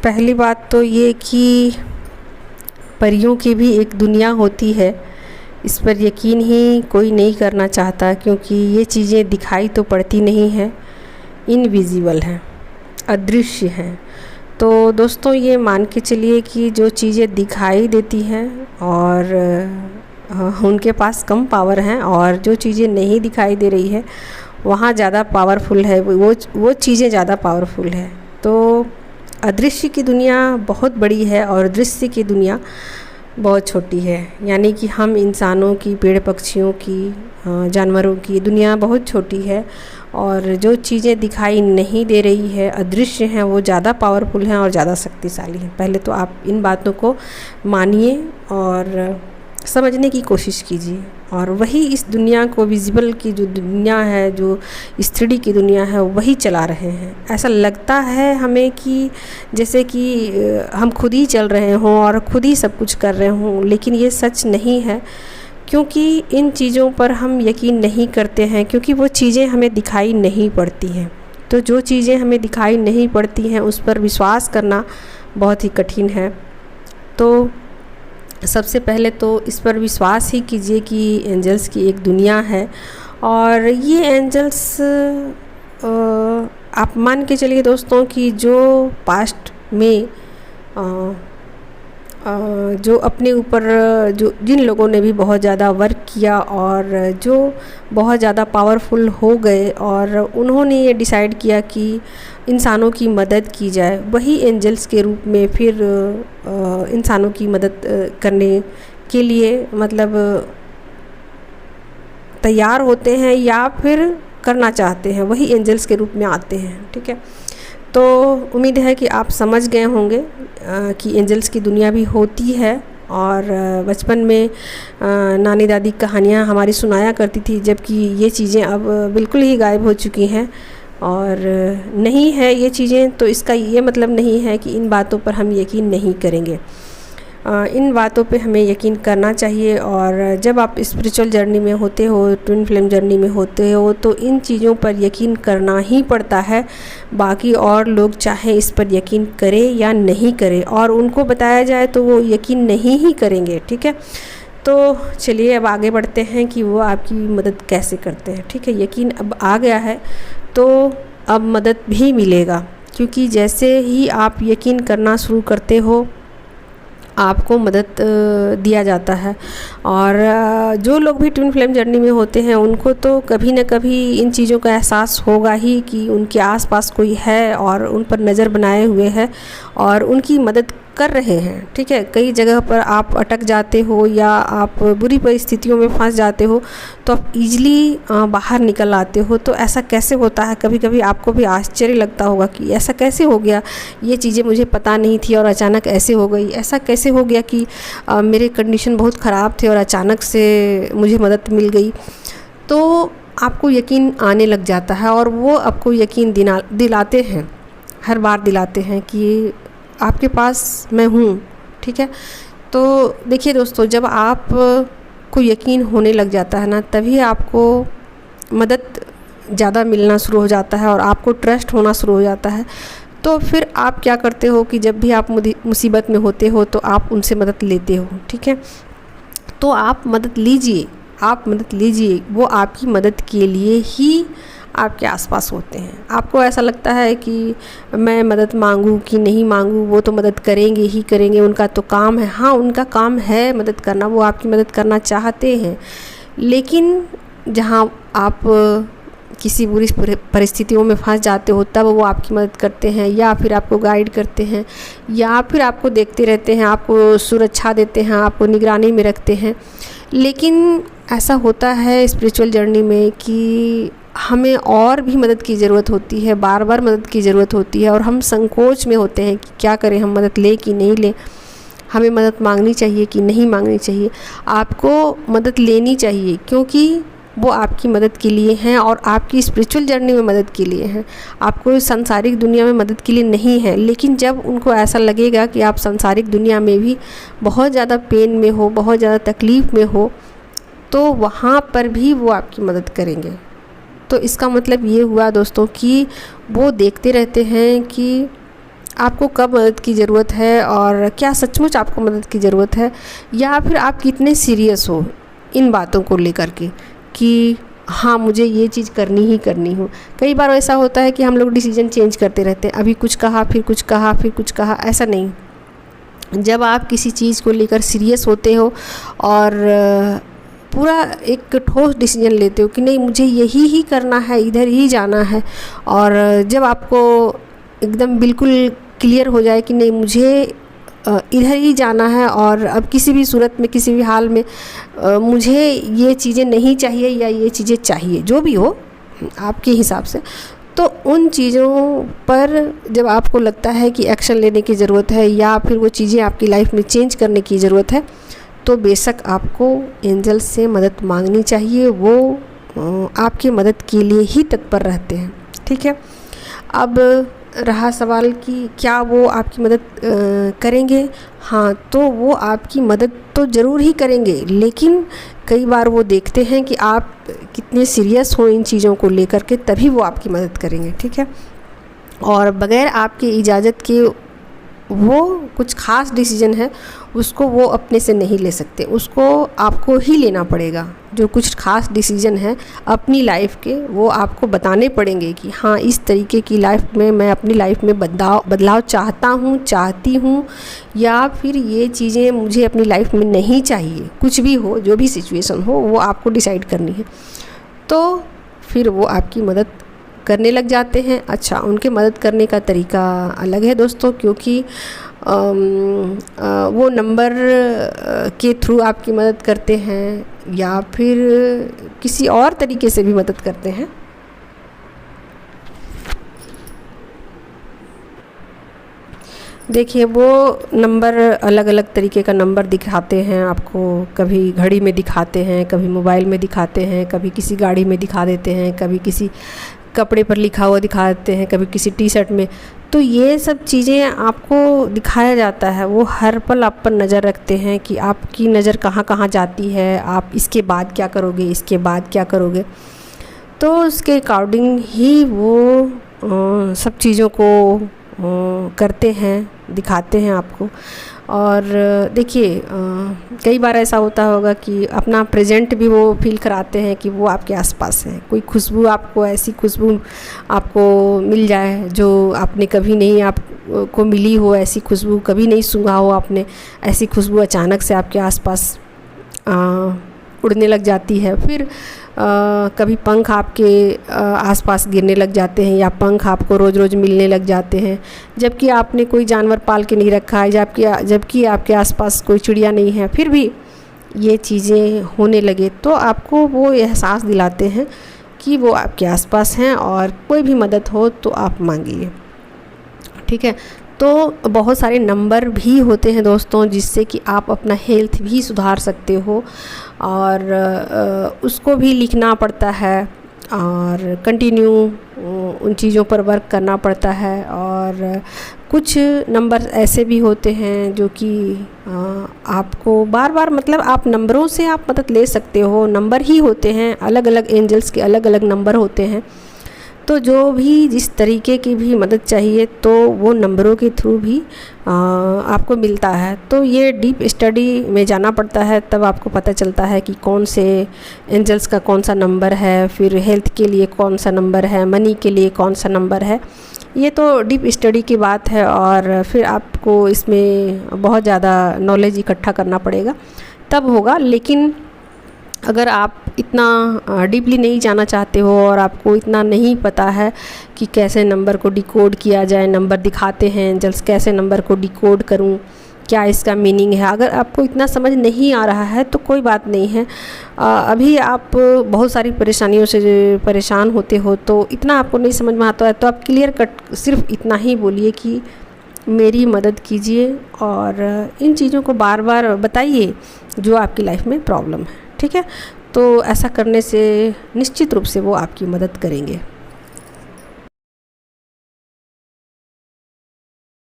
पहली बात तो ये कि परियों की भी एक दुनिया होती है, इस पर यकीन ही कोई नहीं करना चाहता, क्योंकि ये चीज़ें दिखाई तो पड़ती नहीं हैं, इनविजिबल हैं, अदृश्य हैं। तो दोस्तों ये मान के चलिए कि जो चीज़ें दिखाई देती हैं और उनके पास कम पावर हैं, और जो चीज़ें नहीं दिखाई दे रही है वहाँ ज़्यादा पावरफुल है, वो चीज़ें ज़्यादा पावरफुल है। तो अदृश्य की दुनिया बहुत बड़ी है और दृश्य की दुनिया बहुत छोटी है। यानी कि हम इंसानों की, पेड़ पक्षियों की, जानवरों की दुनिया बहुत छोटी है, और जो चीज़ें दिखाई नहीं दे रही है, अदृश्य हैं, वो ज़्यादा पावरफुल हैं और ज़्यादा शक्तिशाली हैं। पहले तो आप इन बातों को मानिए और समझने की कोशिश कीजिए, और वही इस दुनिया को, विजिबल की जो दुनिया है, जो इस 3D की दुनिया है, वही चला रहे हैं। ऐसा लगता है हमें कि जैसे कि हम खुद ही चल रहे हों और खुद ही सब कुछ कर रहे हों, लेकिन ये सच नहीं है, क्योंकि इन चीज़ों पर हम यकीन नहीं करते हैं, क्योंकि वो चीज़ें हमें दिखाई नहीं पड़ती हैं। तो जो चीज़ें हमें दिखाई नहीं पड़ती हैं उस पर विश्वास करना बहुत ही कठिन है। तो सबसे पहले तो इस पर विश्वास ही कीजिए कि एंजल्स की एक दुनिया है, और ये एंजल्स आप मान के चलिए दोस्तों कि जो पास्ट में जो अपने ऊपर, जो जिन लोगों ने भी बहुत ज़्यादा वर्क किया और जो बहुत ज़्यादा पावरफुल हो गए और उन्होंने ये डिसाइड किया कि इंसानों की मदद की जाए, वही एंजल्स के रूप में फिर इंसानों की मदद करने के लिए मतलब तैयार होते हैं या फिर करना चाहते हैं, वही एंजल्स के रूप में आते हैं। ठीक है, तो उम्मीद है कि आप समझ गए होंगे कि एंजल्स की दुनिया भी होती है। और बचपन में नानी दादी कहानियाँ हमारी सुनाया करती थी, जबकि ये चीज़ें अब बिल्कुल ही गायब हो चुकी हैं और नहीं है ये चीज़ें। तो इसका ये मतलब नहीं है कि इन बातों पर हम यकीन नहीं करेंगे, इन बातों पे हमें यकीन करना चाहिए। और जब आप स्पिरिचुअल जर्नी में होते हो, ट्विन फ्लेम जर्नी में होते हो, तो इन चीज़ों पर यकीन करना ही पड़ता है। बाकी और लोग चाहे इस पर यकीन करें या नहीं करें, और उनको बताया जाए तो वो यकीन नहीं ही करेंगे। ठीक है, तो चलिए अब आगे बढ़ते हैं कि वो आपकी मदद कैसे करते हैं। ठीक है, यकीन अब आ गया है तो अब मदद भी मिलेगा, क्योंकि जैसे ही आप यकीन करना शुरू करते हो आपको मदद दिया जाता है। और जो लोग भी ट्विन फ्लेम जर्नी में होते हैं उनको तो कभी न कभी इन चीज़ों का एहसास होगा ही कि उनके आसपास कोई है और उन पर नज़र बनाए हुए है और उनकी मदद कर रहे हैं। ठीक है, कई जगह पर आप अटक जाते हो या आप बुरी परिस्थितियों में फंस जाते हो तो आप इजीली बाहर निकल आते हो। तो ऐसा कैसे होता है, कभी कभी आपको भी आश्चर्य लगता होगा कि ऐसा कैसे हो गया, ये चीज़ें मुझे पता नहीं थी और अचानक ऐसे हो गई। ऐसा कैसे हो गया कि मेरे कंडीशन बहुत ख़राब थे और अचानक से मुझे मदद मिल गई। तो आपको यकीन आने लग जाता है और वो आपको यकीन दिलाते हैं, हर बार दिलाते हैं कि आपके पास मैं हूँ। ठीक है, तो देखिए दोस्तों, जब आप को यकीन होने लग जाता है ना, तभी आपको मदद ज़्यादा मिलना शुरू हो जाता है और आपको ट्रस्ट होना शुरू हो जाता है। तो फिर आप क्या करते हो कि जब भी आप मुसीबत में होते हो तो आप उनसे मदद लेते हो। ठीक है, तो आप मदद लीजिए, आप मदद लीजिए, वो आपकी मदद के लिए ही आपके आसपास होते हैं। आपको ऐसा लगता है कि मैं मदद मांगूं कि नहीं मांगूं, वो तो मदद करेंगे ही करेंगे, उनका तो काम है। हाँ, उनका काम है मदद करना, वो आपकी मदद करना चाहते हैं। लेकिन जहाँ आप किसी बुरी परिस्थितियों में फंस जाते हो तब वो आपकी मदद करते हैं, या फिर आपको गाइड करते हैं, या फिर आपको देखते रहते हैं, आपको सुरक्षा देते हैं, आपको निगरानी में रखते हैं। लेकिन ऐसा होता है स्पिरिचुअल जर्नी में कि हमें और भी मदद की ज़रूरत होती है, बार बार मदद की ज़रूरत होती है, और हम संकोच में होते हैं कि क्या करें, हम मदद लें कि नहीं लें, हमें मदद मांगनी चाहिए कि नहीं मांगनी चाहिए। आपको मदद लेनी चाहिए, क्योंकि वो आपकी मदद के लिए हैं और आपकी स्पिरिचुअल जर्नी में मदद के लिए हैं। आपको सांसारिक दुनिया में मदद के लिए नहीं है। लेकिन जब उनको ऐसा लगेगा कि आप सांसारिक दुनिया में भी बहुत ज़्यादा पेन में हो, बहुत ज़्यादा तकलीफ़ में हो, तो वहाँ पर भी वो आपकी मदद करेंगे। तो इसका मतलब ये हुआ दोस्तों कि वो देखते रहते हैं कि आपको कब मदद की ज़रूरत है और क्या सचमुच आपको मदद की ज़रूरत है, या फिर आप कितने सीरियस हो इन बातों को लेकर के कि हाँ मुझे ये चीज़ करनी ही करनी हो। कई बार ऐसा होता है कि हम लोग डिसीजन चेंज करते रहते हैं, अभी कुछ कहा फिर कुछ कहा फिर कुछ कहा, ऐसा नहीं। जब आप किसी चीज़ को लेकर सीरियस होते हो और पूरा एक ठोस डिसीजन लेते हो कि नहीं मुझे यही ही करना है, इधर ही जाना है, और जब आपको एकदम बिल्कुल क्लियर हो जाए कि नहीं मुझे इधर ही जाना है और अब किसी भी सूरत में किसी भी हाल में मुझे ये चीज़ें नहीं चाहिए या ये चीज़ें चाहिए, जो भी हो आपके हिसाब से, तो उन चीज़ों पर जब आपको लगता है कि एक्शन लेने की ज़रूरत है या फिर वो चीज़ें आपकी लाइफ में चेंज करने की ज़रूरत है, तो बेशक आपको एंजल से मदद मांगनी चाहिए। वो आपकी मदद के लिए ही तत्पर रहते हैं, ठीक है। अब रहा सवाल कि क्या वो आपकी मदद करेंगे, हाँ तो वो आपकी मदद तो ज़रूर ही करेंगे, लेकिन कई बार वो देखते हैं कि आप कितने सीरियस हो इन चीज़ों को लेकर के, तभी वो आपकी मदद करेंगे, ठीक है। और बग़ैर आपकी इजाज़त के वो कुछ ख़ास डिसीजन है उसको वो अपने से नहीं ले सकते, उसको आपको ही लेना पड़ेगा। जो कुछ ख़ास डिसीजन है अपनी लाइफ के, वो आपको बताने पड़ेंगे कि हाँ इस तरीके की लाइफ में मैं अपनी लाइफ में बदलाव चाहती हूँ, या फिर ये चीज़ें मुझे अपनी लाइफ में नहीं चाहिए। कुछ भी हो, जो भी सिचुएशन हो, वो आपको डिसाइड करनी है। तो फिर वो आपकी मदद करने लग जाते हैं। अच्छा, उनके मदद करने का तरीका अलग है दोस्तों, क्योंकि वो नंबर के थ्रू आपकी मदद करते हैं या फिर किसी और तरीके से भी मदद करते हैं। देखिए, वो नंबर अलग अलग तरीके का नंबर दिखाते हैं आपको। कभी घड़ी में दिखाते हैं, कभी मोबाइल में दिखाते हैं, कभी किसी गाड़ी में दिखा देते हैं, कभी किसी कपड़े पर लिखा हुआ दिखा देते हैं, कभी किसी टी शर्ट में। तो ये सब चीज़ें आपको दिखाया जाता है। वो हर पल आप पर नज़र रखते हैं कि आपकी नज़र कहाँ कहाँ जाती है, आप इसके बाद क्या करोगे, इसके बाद क्या करोगे। तो उसके अकॉर्डिंग ही वो सब चीज़ों को करते हैं, दिखाते हैं आपको। और देखिए, कई बार ऐसा होता होगा कि अपना प्रेजेंट भी वो फील कराते हैं कि वो आपके आसपास है। कोई खुशबू, आपको ऐसी खुशबू आपको मिल जाए जो आपने कभी नहीं आपको मिली हो, ऐसी खुशबू कभी नहीं सूंघा हो आपने, ऐसी खुशबू अचानक से आपके आसपास उड़ने लग जाती है। फिर कभी पंख आपके आसपास गिरने लग जाते हैं, या पंख आपको रोज़ रोज़ मिलने लग जाते हैं, जबकि आपने कोई जानवर पाल के नहीं रखा है, जबकि आपके आसपास कोई चिड़िया नहीं है, फिर भी ये चीज़ें होने लगे तो आपको वो एहसास दिलाते हैं कि वो आपके आसपास हैं और कोई भी मदद हो तो आप मांगिए, ठीक है। तो बहुत सारे नंबर भी होते हैं दोस्तों, जिससे कि आप अपना हेल्थ भी सुधार सकते हो, और उसको भी लिखना पड़ता है और कंटिन्यू उन चीज़ों पर वर्क करना पड़ता है। और कुछ नंबर ऐसे भी होते हैं जो कि आपको बार बार, मतलब आप नंबरों से आप मदद ले सकते हो। नंबर ही होते हैं, अलग अलग एंजल्स के अलग अलग नंबर होते हैं। तो जो भी जिस तरीके की भी मदद चाहिए तो वो नंबरों के थ्रू भी आपको मिलता है। तो ये डीप स्टडी में जाना पड़ता है, तब आपको पता चलता है कि कौन से एंजल्स का कौन सा नंबर है, फिर हेल्थ के लिए कौन सा नंबर है, मनी के लिए कौन सा नंबर है। ये तो डीप स्टडी की बात है, और फिर आपको इसमें बहुत ज़्यादा नॉलेज इकट्ठा करना पड़ेगा, तब होगा। लेकिन अगर आप इतना डीपली नहीं जाना चाहते हो और आपको इतना नहीं पता है कि कैसे नंबर को डिकोड किया जाए, नंबर दिखाते हैं एंजल्स, कैसे नंबर को डिकोड करूं, क्या इसका मीनिंग है, अगर आपको इतना समझ नहीं आ रहा है तो कोई बात नहीं है। अभी आप बहुत सारी परेशानियों से परेशान होते हो, तो इतना आपको नहीं समझ में आता है तो आप क्लियर कट सिर्फ इतना ही बोलिए कि मेरी मदद कीजिए, और इन चीज़ों को बार बार बताइए जो आपकी लाइफ में प्रॉब्लम है, ठीक है। तो ऐसा करने से निश्चित रूप से वो आपकी मदद करेंगे।